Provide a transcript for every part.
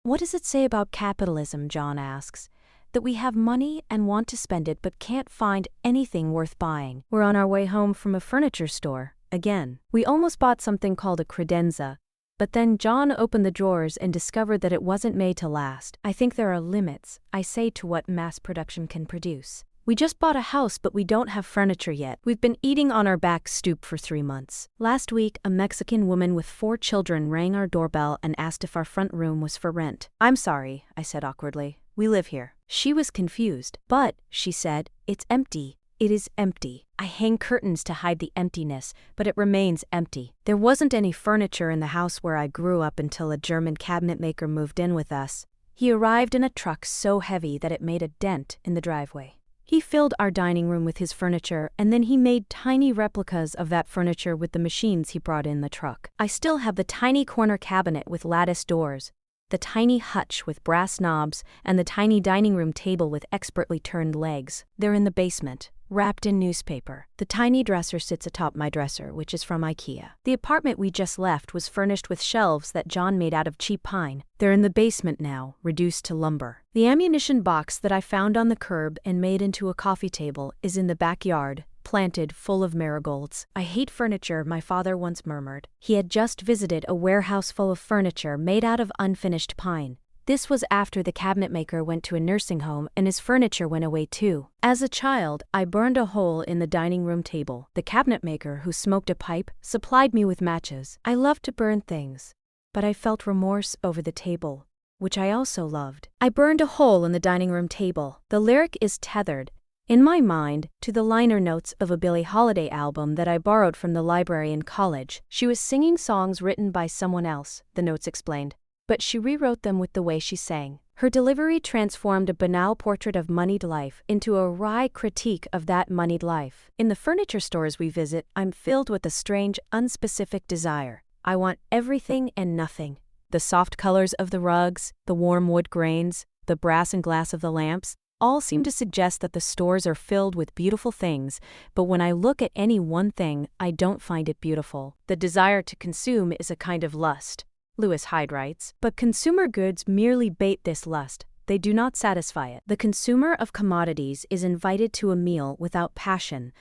What does it say about capitalism, John asks? That we have money and want to spend it but can't find anything worth buying. We're on our way home from a furniture store, again. We almost bought something called a credenza, but then John opened the drawers and discovered that it wasn't made to last. I think there are limits, I say, to what mass production can produce. We just bought a house, but we don't have furniture yet. We've been eating on our back stoop for 3 months. Last week, a Mexican woman with 4 children rang our doorbell and asked if our front room was for rent. I'm sorry, I said awkwardly. We live here. She was confused. But, she said, it's empty. It is empty. I hang curtains to hide the emptiness, but it remains empty. There wasn't any furniture in the house where I grew up until a German cabinet maker moved in with us. He arrived in a truck so heavy that it made a dent in the driveway. He filled our dining room with his furniture, and then he made tiny replicas of that furniture with the machines he brought in the truck. I still have the tiny corner cabinet with lattice doors, the tiny hutch with brass knobs, and the tiny dining room table with expertly turned legs. They're in the basement, wrapped in newspaper. The tiny dresser sits atop my dresser, which is from IKEA. The apartment we just left was furnished with shelves that John made out of cheap pine. They're in the basement now, reduced to lumber. The ammunition box that I found on the curb and made into a coffee table is in the backyard, planted full of marigolds. I hate furniture, my father once murmured. He had just visited a warehouse full of furniture made out of unfinished pine. This was after the cabinet maker went to a nursing home and his furniture went away too. As a child, I burned a hole in the dining room table. The cabinet maker, who smoked a pipe, supplied me with matches. I loved to burn things, but I felt remorse over the table, which I also loved. I burned a hole in the dining room table. The lyric is tethered, in my mind, to the liner notes of a Billie Holiday album that I borrowed from the library in college. She was singing songs written by someone else, the notes explained, but she rewrote them with the way she sang. Her delivery transformed a banal portrait of moneyed life into a wry critique of that moneyed life. In the furniture stores we visit, I'm filled with a strange, unspecific desire. I want everything and nothing. The soft colors of the rugs, the warm wood grains, the brass and glass of the lamps, all seem to suggest that the stores are filled with beautiful things, but when I look at any one thing, I don't find it beautiful. The desire to consume is a kind of lust, Lewis Hyde writes, but consumer goods merely bait this lust. They do not satisfy it. The consumer of commodities is invited to a meal without passion,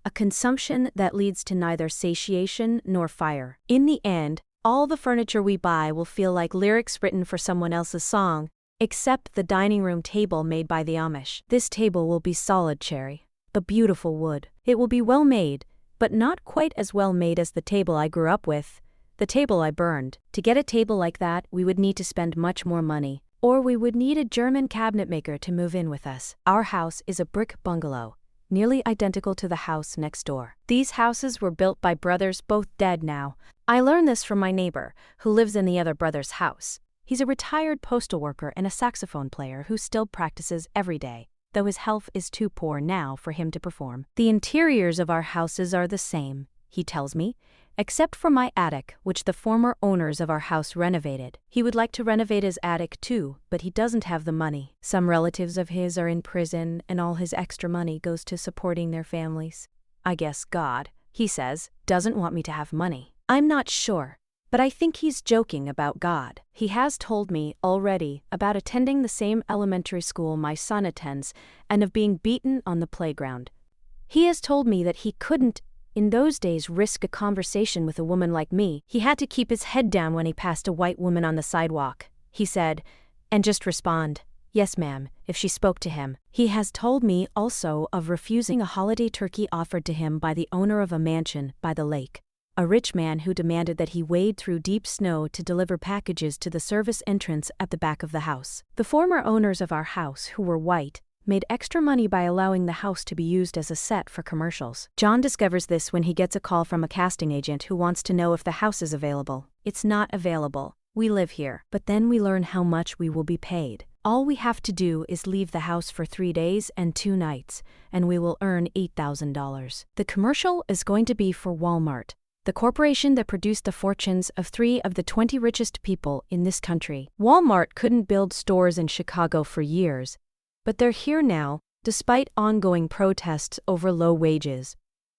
a consumption that leads to neither satiation nor fire. In the end, all the furniture we buy will feel like lyrics written for someone else's song, except the dining room table made by the Amish. This table will be solid cherry, a beautiful wood. It will be well made, but not quite as well made as the table I grew up with, the table I burned. To get a table like that, we would need to spend much more money, or we would need a German cabinet maker to move in with us. Our house is a brick bungalow, nearly identical to the house next door. These houses were built by brothers both dead now. I learned this from my neighbor, who lives in the other brother's house. He's a retired postal worker and a saxophone player who still practices every day, though his health is too poor now for him to perform. The interiors of our houses are the same, he tells me, except for my attic, which the former owners of our house renovated. He would like to renovate his attic too, but he doesn't have the money. Some relatives of his are in prison, and all his extra money goes to supporting their families. I guess God, he says, doesn't want me to have money. I'm not sure, but I think he's joking about God. He has told me already about attending the same elementary school my son attends and of being beaten on the playground. He has told me that he couldn't, in those days, risk a conversation with a woman like me. He had to keep his head down when he passed a white woman on the sidewalk, he said, and just respond, "Yes, ma'am," if she spoke to him. He has told me also of refusing a holiday turkey offered to him by the owner of a mansion by the lake, a rich man who demanded that he wade through deep snow to deliver packages to the service entrance at the back of the house. The former owners of our house, who were white, made extra money by allowing the house to be used as a set for commercials. John discovers this when he gets a call from a casting agent who wants to know if the house is available. It's not available. We live here. But then we learn how much we will be paid. All we have to do is leave the house for 3 days and 2 nights, and we will earn $8,000. The commercial is going to be for Walmart, the corporation that produced the fortunes of 3 of the 20 richest people in this country. Walmart couldn't build stores in Chicago for years, but they're here now, despite ongoing protests over low wages.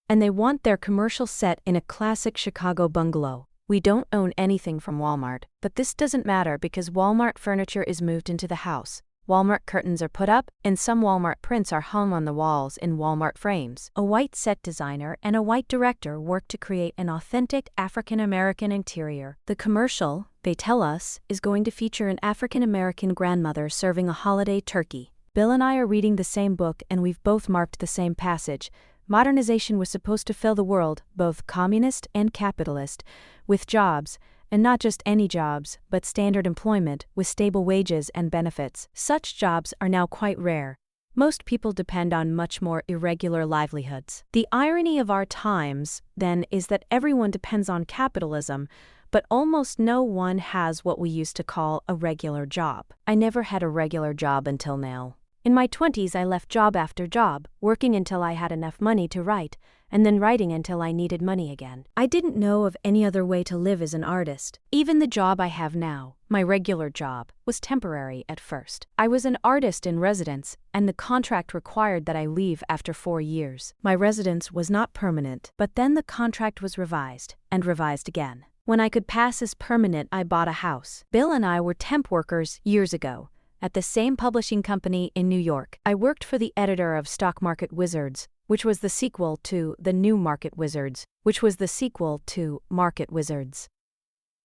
And they want their commercial set in a classic Chicago bungalow, We don't own anything from Walmart, but this doesn't matter because Walmart furniture is moved into the house. Walmart curtains are put up, and some Walmart prints are hung on the walls in Walmart frames. A white set designer and a white director work to create an authentic African-American interior. The commercial, they tell us, is going to feature an African-American grandmother serving a holiday turkey. Bill and I are reading the same book and we've both marked the same passage. Modernization was supposed to fill the world, both communist and capitalist, with jobs, and not just any jobs, but standard employment with stable wages and benefits. Such jobs are now quite rare. Most people depend on much more irregular livelihoods. The irony of our times, then, is that everyone depends on capitalism, but almost no one has what we used to call a regular job. I never had a regular job until now. In my 20s, I left job after job, working until I had enough money to write, and then writing until I needed money again. I didn't know of any other way to live as an artist. Even the job I have now, my regular job, was temporary at first. I was an artist in residence, and the contract required that I leave after 4 years. My residence was not permanent, but then the contract was revised, and revised again. When I could pass as permanent, I bought a house. Bill and I were temp workers years ago, at the same publishing company in New York. I worked for the editor of Stock Market Wizards, which was the sequel to The New Market Wizards, which was the sequel to Market Wizards.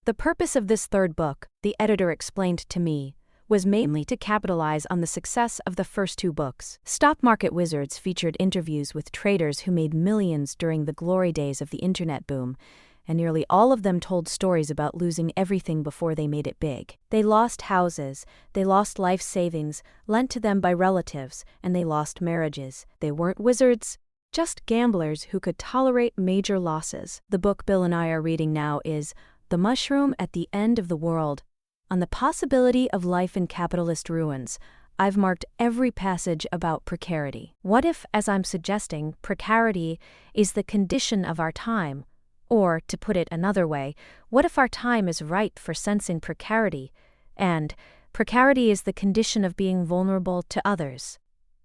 The purpose of this third book, the editor explained to me, was mainly to capitalize on the success of the first 2 books. Stock Market Wizards featured interviews with traders who made millions during the glory days of the internet boom, and nearly all of them told stories about losing everything before they made it big. They lost houses, they lost life savings, lent to them by relatives, and they lost marriages. They weren't wizards, just gamblers who could tolerate major losses. The book Bill and I are reading now is The Mushroom at the End of the World, on the possibility of life in capitalist ruins. I've marked every passage about precarity. What if, as I'm suggesting, precarity is the condition of our time? Or, to put it another way, what if our time is ripe for sensing precarity, and precarity is the condition of being vulnerable to others?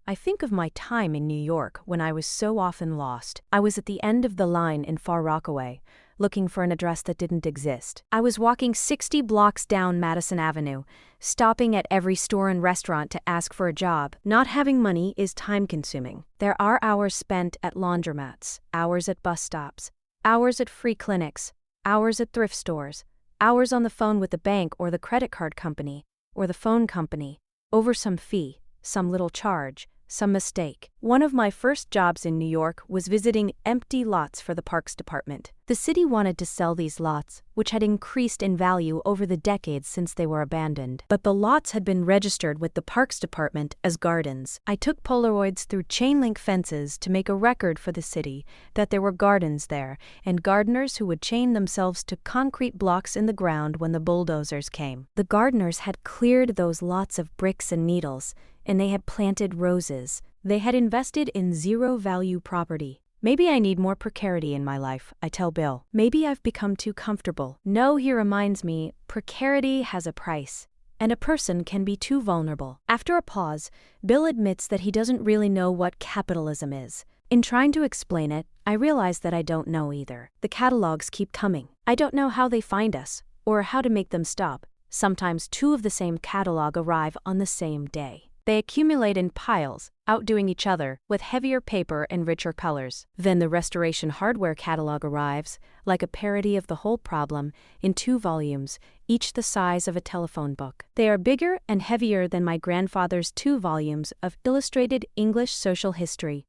I think of my time in New York when I was so often lost. I was at the end of the line in Far Rockaway, looking for an address that didn't exist. I was walking 60 blocks down Madison Avenue, stopping at every store and restaurant to ask for a job. Not having money is time-consuming. There are hours spent at laundromats, hours at bus stops, hours at free clinics, hours at thrift stores, hours on the phone with the bank or the credit card company, or the phone company, over some fee, some little charge, some mistake. One of my first jobs in New York was visiting empty lots for the Parks Department. The city wanted to sell these lots, which had increased in value over the decades since they were abandoned. But the lots had been registered with the Parks Department as gardens. I took Polaroids through chain-link fences to make a record for the city that there were gardens there, and gardeners who would chain themselves to concrete blocks in the ground when the bulldozers came. The gardeners had cleared those lots of bricks and needles, and they had planted roses. They had invested in zero-value property. Maybe I need more precarity in my life, I tell Bill. Maybe I've become too comfortable. No, he reminds me, precarity has a price, and a person can be too vulnerable. After a pause, Bill admits that he doesn't really know what capitalism is. In trying to explain it, I realize that I don't know either. The catalogs keep coming. I don't know how they find us, or how to make them stop. Sometimes 2 of the same catalog arrive on the same day. They accumulate in piles, outdoing each other, with heavier paper and richer colors. Then the Restoration Hardware catalog arrives, like a parody of the whole problem, in 2 volumes, each the size of a telephone book. They are bigger and heavier than my grandfather's 2 volumes of illustrated English social history.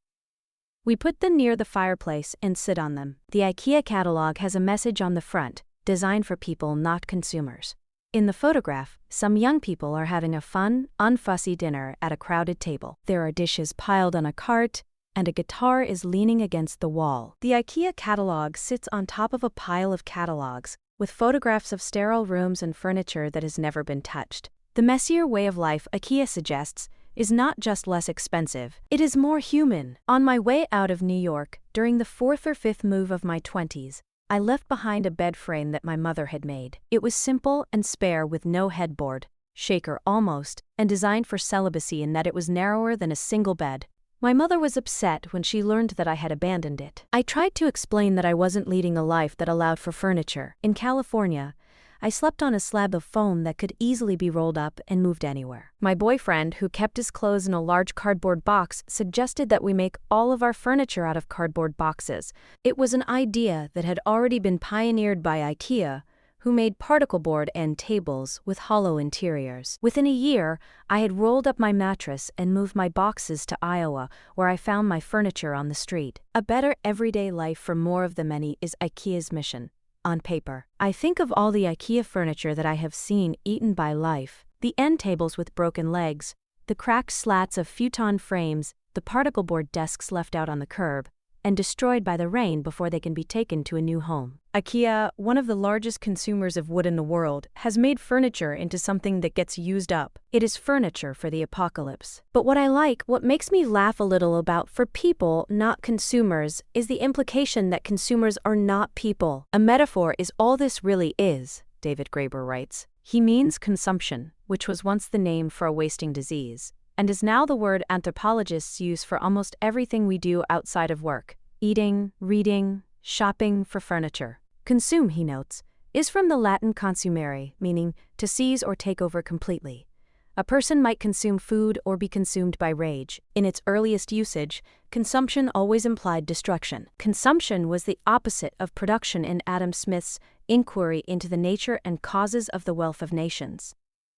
We put them near the fireplace and sit on them. The IKEA catalog has a message on the front, designed for people, not consumers. In the photograph, some young people are having a fun, unfussy dinner at a crowded table. There are dishes piled on a cart, and a guitar is leaning against the wall. The IKEA catalog sits on top of a pile of catalogs, with photographs of sterile rooms and furniture that has never been touched. The messier way of life, IKEA suggests, is not just less expensive, it is more human. On my way out of New York, during the 4th or 5th move of my 20s, I left behind a bed frame that my mother had made. It was simple and spare with no headboard, shaker almost, and designed for celibacy in that it was narrower than a single bed, My mother was upset when she learned that I had abandoned it. I tried to explain that I wasn't leading a life that allowed for furniture. In California, I slept on a slab of foam that could easily be rolled up and moved anywhere. My boyfriend, who kept his clothes in a large cardboard box, suggested that we make all of our furniture out of cardboard boxes. It was an idea that had already been pioneered by IKEA, who made particle board end tables with hollow interiors. Within a year, I had rolled up my mattress and moved my boxes to Iowa, where I found my furniture on the street. A better everyday life for more of the many is IKEA's mission. On paper, I think of all the IKEA furniture that I have seen eaten by life: the end tables with broken legs, the cracked slats of futon frames, the particle board desks left out on the curb, and destroyed by the rain before they can be taken to a new home. IKEA, one of the largest consumers of wood in the world, has made furniture into something that gets used up. It is furniture for the apocalypse. But what makes me laugh a little about for people, not consumers, is the implication that consumers are not people. A metaphor is all this really is, David Graeber writes. He means consumption, which was once the name for a wasting disease, and is now the word anthropologists use for almost everything we do outside of work: eating, reading, shopping for furniture. Consume, he notes, is from the Latin consumere, meaning to seize or take over completely. A person might consume food or be consumed by rage. In its earliest usage, consumption always implied destruction. Consumption was the opposite of production in Adam Smith's Inquiry into the Nature and Causes of the Wealth of Nations.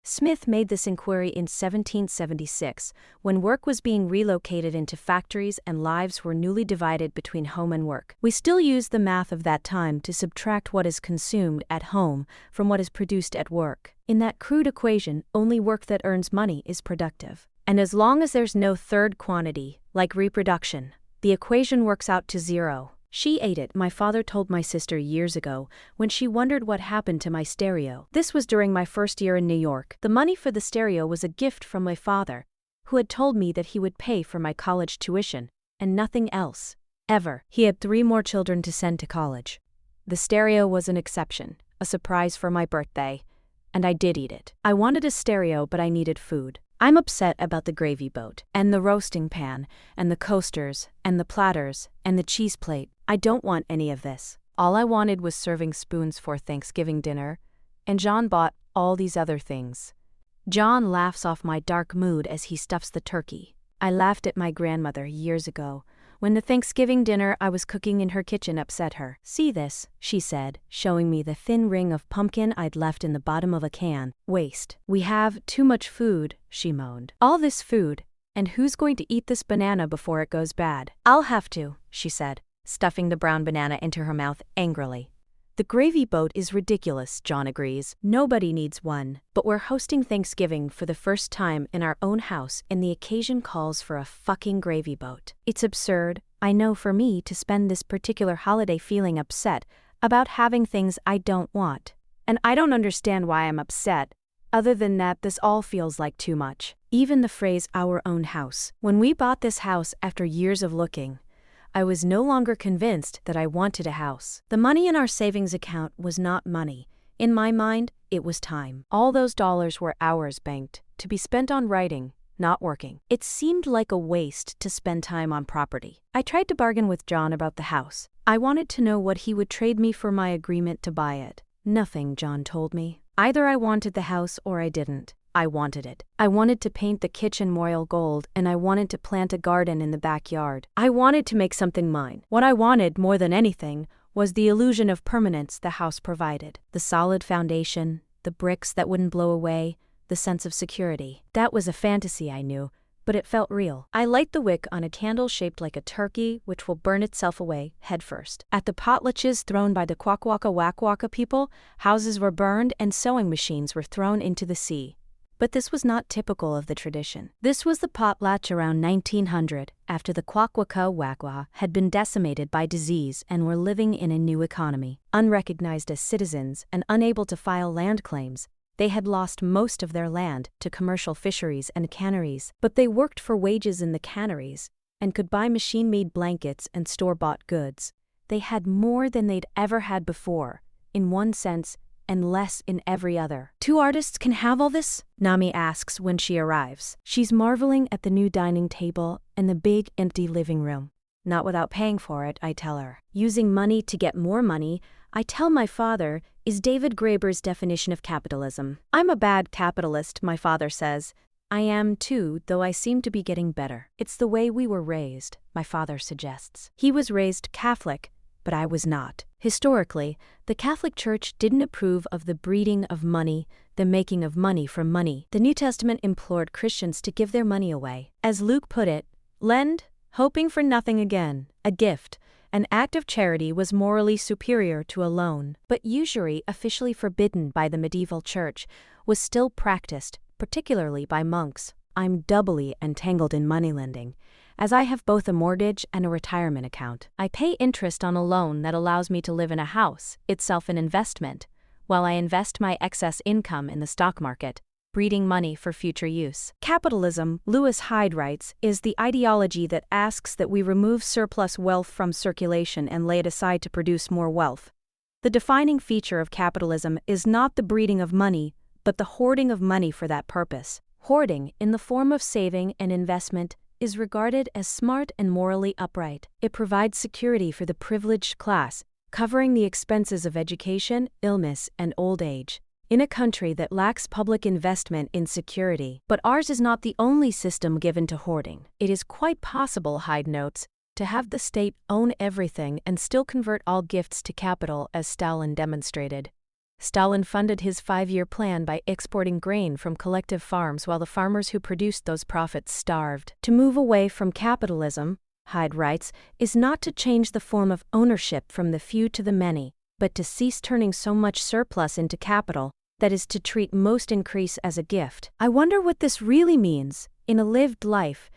Smith made this inquiry in 1776, when work was being relocated into factories and lives were newly divided between home and work. We still use the math of that time to subtract what is consumed at home from what is produced at work. In that crude equation, only work that earns money is productive. And as long as there's no third quantity, like reproduction, the equation works out to zero. She ate it, my father told my sister years ago, when she wondered what happened to my stereo. This was during my first year in New York. The money for the stereo was a gift from my father, who had told me that he would pay for my college tuition, and nothing else. Ever. He had 3 more children to send to college. The stereo was an exception, a surprise for my birthday, and I did eat it. I wanted a stereo, but I needed food. I'm upset about the gravy boat, and the roasting pan, and the coasters, and the platters, and the cheese plate. I don't want any of this. All I wanted was serving spoons for Thanksgiving dinner, and John bought all these other things. John laughs off my dark mood as he stuffs the turkey. I laughed at my grandmother years ago, when the Thanksgiving dinner I was cooking in her kitchen upset her. "See this," she said, showing me the thin ring of pumpkin I'd left in the bottom of a can. "Waste. We have too much food," she moaned. "All this food, and who's going to eat this banana before it goes bad?" "I'll have to," she said, stuffing the brown banana into her mouth angrily. The gravy boat is ridiculous, John agrees. Nobody needs one. But we're hosting Thanksgiving for the first time in our own house, and the occasion calls for a fucking gravy boat. It's absurd, I know, for me to spend this particular holiday feeling upset about having things I don't want. And I don't understand why I'm upset, other than that this all feels like too much. Even the phrase "our own house." When we bought this house after years of looking, I was no longer convinced that I wanted a house. The money in our savings account was not money. In my mind, it was time. All those dollars were hours banked, to be spent on writing, not working. It seemed like a waste to spend time on property. I tried to bargain with John about the house. I wanted to know what he would trade me for my agreement to buy it. Nothing, John told me. Either I wanted the house or I didn't. I wanted it. I wanted to paint the kitchen royal gold, and I wanted to plant a garden in the backyard. I wanted to make something mine. What I wanted, more than anything, was the illusion of permanence the house provided. The solid foundation, the bricks that wouldn't blow away, the sense of security. That was a fantasy, I knew, but it felt real. I light the wick on a candle shaped like a turkey, which will burn itself away headfirst. At the potlatches thrown by the Kwakwaka Wakwaka people, houses were burned and sewing machines were thrown into the sea. But this was not typical of the tradition. This was the potlatch around 1900, after the Kwakwaka Wakwa had been decimated by disease and were living in a new economy. Unrecognized as citizens and unable to file land claims, they had lost most of their land to commercial fisheries and canneries. But they worked for wages in the canneries and could buy machine-made blankets and store-bought goods. They had more than they'd ever had before. In one sense, and less in every other. Two artists can have all this? Nami asks when she arrives. She's marveling at the new dining table and the big empty living room. Not without paying for it, I tell her. Using money to get more money, I tell my father, is David Graeber's definition of capitalism. I'm a bad capitalist, my father says. I am too, though I seem to be getting better. It's the way we were raised, my father suggests. He was raised Catholic, but I was not. Historically, the Catholic Church didn't approve of the breeding of money, the making of money from money. The New Testament implored Christians to give their money away. As Luke put it, lend, hoping for nothing again. A gift, an act of charity, was morally superior to a loan. But usury, officially forbidden by the medieval church, was still practiced, particularly by monks. I'm doubly entangled in moneylending, as I have both a mortgage and a retirement account. I pay interest on a loan that allows me to live in a house, itself an investment, while I invest my excess income in the stock market, breeding money for future use. Capitalism, Lewis Hyde writes, is the ideology that asks that we remove surplus wealth from circulation and lay it aside to produce more wealth. The defining feature of capitalism is not the breeding of money, but the hoarding of money for that purpose. Hoarding, in the form of saving and investment, is regarded as smart and morally upright. It provides security for the privileged class, covering the expenses of education, illness, and old age. In a country that lacks public investment in security. But ours is not the only system given to hoarding. It is quite possible, Hyde notes, to have the state own everything and still convert all gifts to capital, as Stalin demonstrated. Stalin funded his 5-year plan by exporting grain from collective farms while the farmers who produced those profits starved. To move away from capitalism, Hyde writes, is not to change the form of ownership from the few to the many, but to cease turning so much surplus into capital, that is to treat most increase as a gift. I wonder what this really means, in a lived life,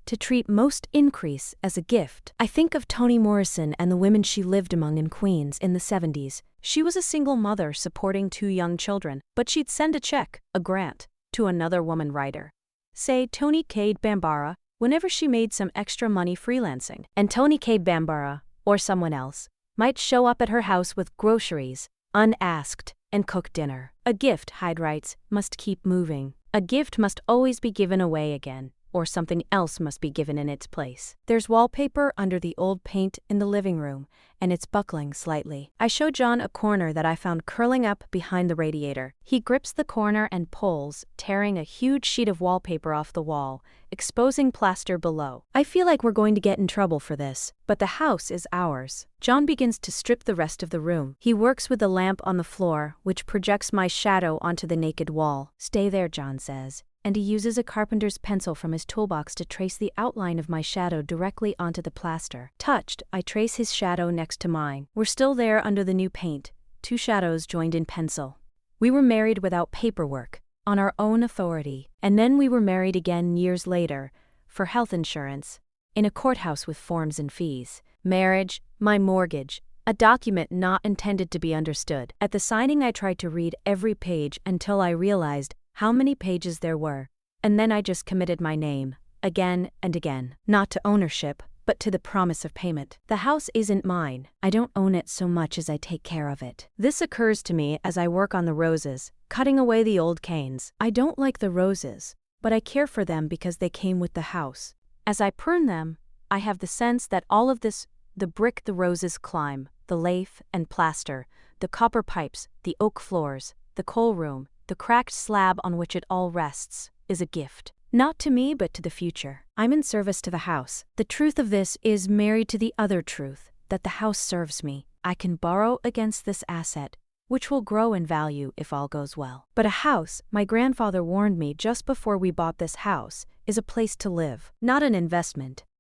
to treat most increase as a gift. I think of Toni Morrison and the women she lived among in Queens in the 70s. She was a single mother supporting 2 young children, but she'd send a check, a grant, to another woman writer. Say Toni Cade Bambara, whenever she made some extra money freelancing. And Toni Cade Bambara, or someone else, might show up at her house with groceries, unasked, and cook dinner. A gift, Hyde writes, must keep moving. A gift must always be given away again, or something else must be given in its place. There's wallpaper under the old paint in the living room, and it's buckling slightly. I show John a corner that I found curling up behind the radiator. He grips the corner and pulls, tearing a huge sheet of wallpaper off the wall, exposing plaster below. I feel like we're going to get in trouble for this, but the house is ours. John begins to strip the rest of the room. He works with the lamp on the floor, which projects my shadow onto the naked wall. Stay there, John says, and he uses a carpenter's pencil from his toolbox to trace the outline of my shadow directly onto the plaster. Touched, I trace his shadow next to mine. We're still there under the new paint, 2 shadows joined in pencil. We were married without paperwork, on our own authority, and then we were married again years later, for health insurance, in a courthouse with forms and fees. Marriage, my mortgage, a document not intended to be understood. At the signing I tried to read every page until I realized how many pages there were, and then I just committed my name, again and again, not to ownership, but to the promise of payment. The house isn't mine. I don't own it so much as I take care of it. This occurs to me as I work on the roses, cutting away the old canes. I don't like the roses, but I care for them because they came with the house. As I prune them, I have the sense that all of this, the brick the roses climb, the lath and plaster, the copper pipes, the oak floors, the coal room, the cracked slab on which it all rests, is a gift. Not to me, but to the future. I'm in service to the house. The truth of this is married to the other truth, that the house serves me. I can borrow against this asset, which will grow in value if all goes well. But a house, my grandfather warned me just before we bought this house, is a place to live, not an investment.